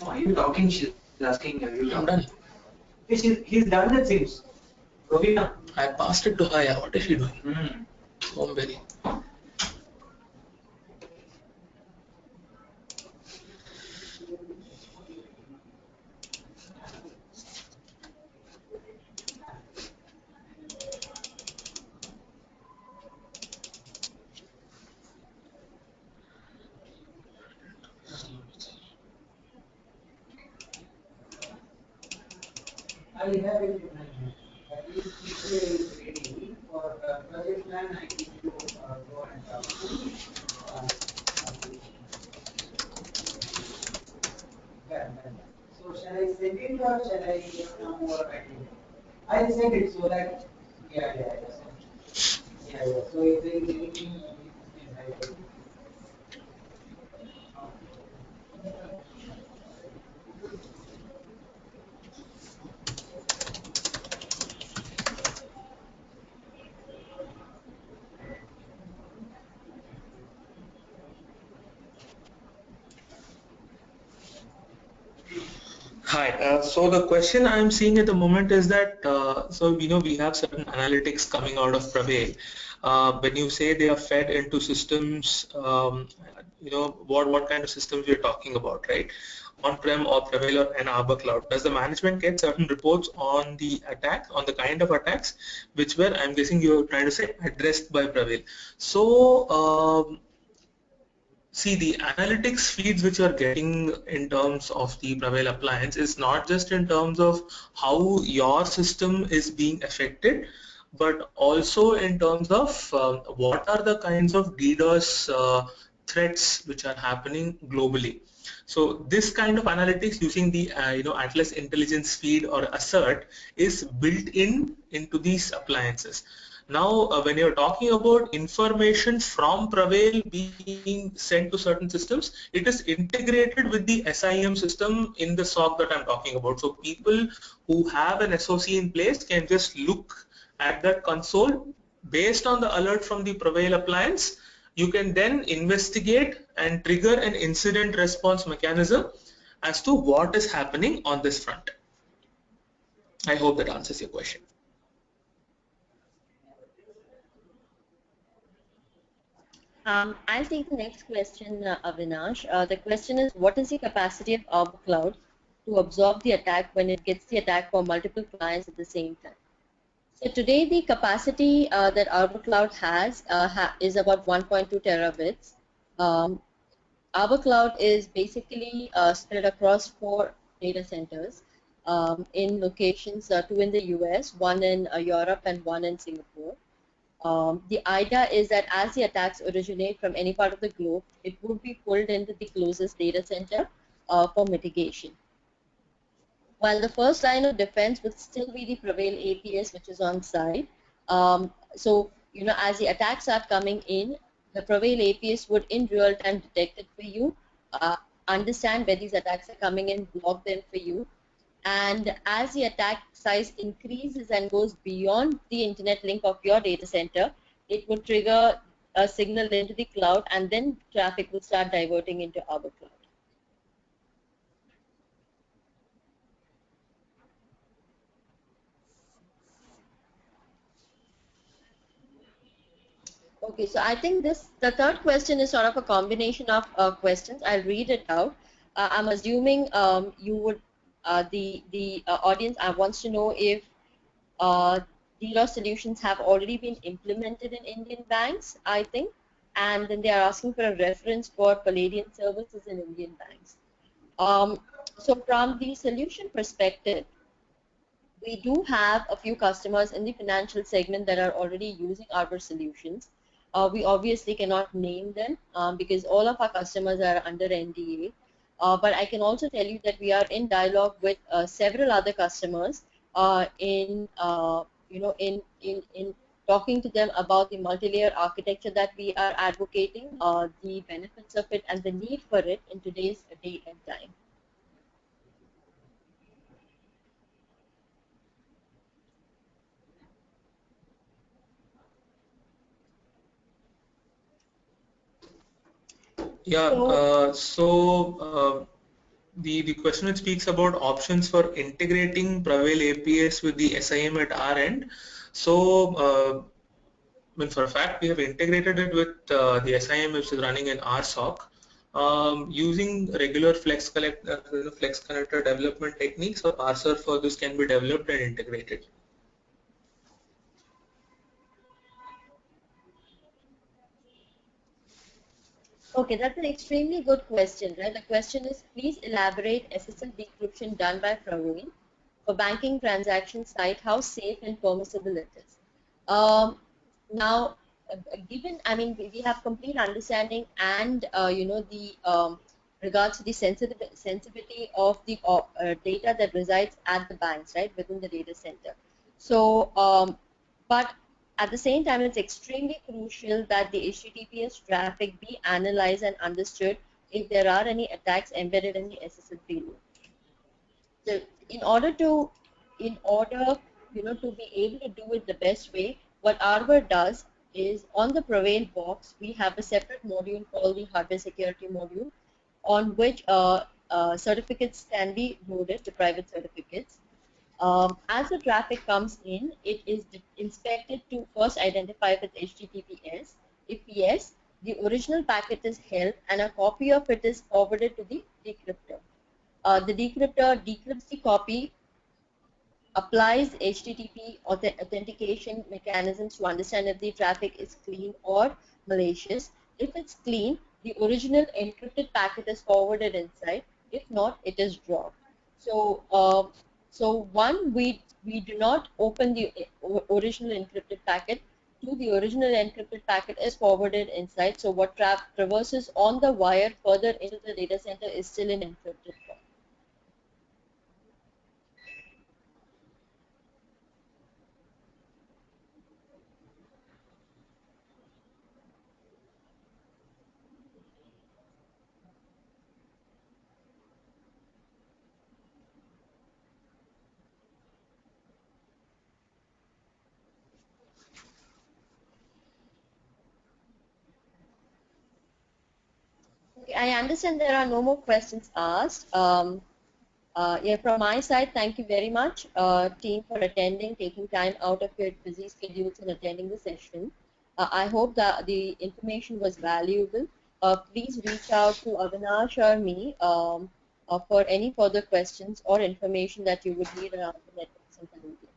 Are you talking? She's asking, are you I'm talking? done. He's done it seems. Rovina. I passed it to Haya. What is she doing? Homberry. I have it in my hand. If he is ready for project plan, I need to go and talk to done. So shall I send it or shall I come over writing? I'll send it so that yeah. So if there is anything, please highlight it. Hi. So the question I'm seeing at the moment is that we have certain analytics coming out of Prevail. When you say they are fed into systems, what kind of systems you're talking about, right? On-prem or Prevail or an Arbor Cloud. Does the management get certain reports on the attack, on the kind of attacks, which were, I'm guessing you're trying to say, addressed by Prevail. So see, the analytics feeds which you are getting in terms of the Prevail appliance is not just in terms of how your system is being affected, but also in terms of what are the kinds of DDoS threats which are happening globally. So this kind of analytics using the Atlas Intelligence Feed or Assert is built into these appliances. Now, when you're talking about information from Prevail being sent to certain systems, it is integrated with the SIM system in the SOC that I'm talking about. So people who have an SOC in place can just look at that console based on the alert from the Prevail appliance. You can then investigate and trigger an incident response mechanism as to what is happening on this front. I hope that answers your question. I'll take the next question, Avinash. The question is, what is the capacity of Arbor Cloud to absorb the attack when it gets the attack for multiple clients at the same time? So today, the capacity that Arbor Cloud has is about 1.2 terabits. Arbor Cloud is basically spread across 4 data centers in locations, 2 in the US, 1 in Europe, and 1 in Singapore. The idea is that as the attacks originate from any part of the globe, it would be pulled into the closest data center for mitigation. While the first line of defense would still be the Prevail APS, which is on site. As the attacks are coming in, the Prevail APS would in real time detect it for you, understand where these attacks are coming in, block them for you, and as the attack size increases and goes beyond the internet link of your data center, it would trigger a signal into the cloud, and then traffic will start diverting into Arbor Cloud. Okay, so I think the third question is sort of a combination of questions. I'll read it out. I'm assuming you would, the audience wants to know if DDoS solutions have already been implemented in Indian banks, I think, and then they are asking for a reference for Palladian services in Indian banks. So from the solution perspective, we do have a few customers in the financial segment that are already using Arbor solutions. We obviously cannot name them because all of our customers are under NDA. But I can also tell you that we are in dialogue with several other customers in talking to them about the multi-layer architecture that we are advocating, the benefits of it, and the need for it in today's day and time. Yeah, the question which speaks about options for integrating Prevail APS with the SIM at our end. So, I mean, for a fact, we have integrated it with the SIM which is running in our SOC using regular flex connector development techniques. Or parser for this can be developed and integrated. Okay, that's an extremely good question, right? The question is, please elaborate SSL decryption done by Praveen for banking transaction site, how safe and permissible it is. Now, given, I mean, we have complete understanding and, you know, the regards to the sensitivity of the data that resides at the banks, right, within the data center. So, but at the same time, it's extremely crucial that the HTTPS traffic be analyzed and understood if there are any attacks embedded in the SSL payload. So in order, you know, to be able to do it the best way, what Arbor does is on the Prevail box, we have a separate module called the hardware security module, on which certificates can be loaded, the private certificates. As the traffic comes in, it is inspected to first identify if it's HTTPS. If yes, the original packet is held and a copy of it is forwarded to the decryptor. The decryptor decrypts the copy, applies HTTP authentication mechanisms to understand if the traffic is clean or malicious. If it's clean, the original encrypted packet is forwarded inside. If not, it is dropped. So, we do not open the original encrypted packet. Two, the original encrypted packet is forwarded inside. So what traverses on the wire further into the data center is still in encrypted form. Okay, I understand there are no more questions asked. Yeah, from my side, thank you very much, team, for attending, taking time out of your busy schedules and attending the session. I hope that the information was valuable. Please reach out to Avinash or me for any further questions or information that you would need around the networks and community.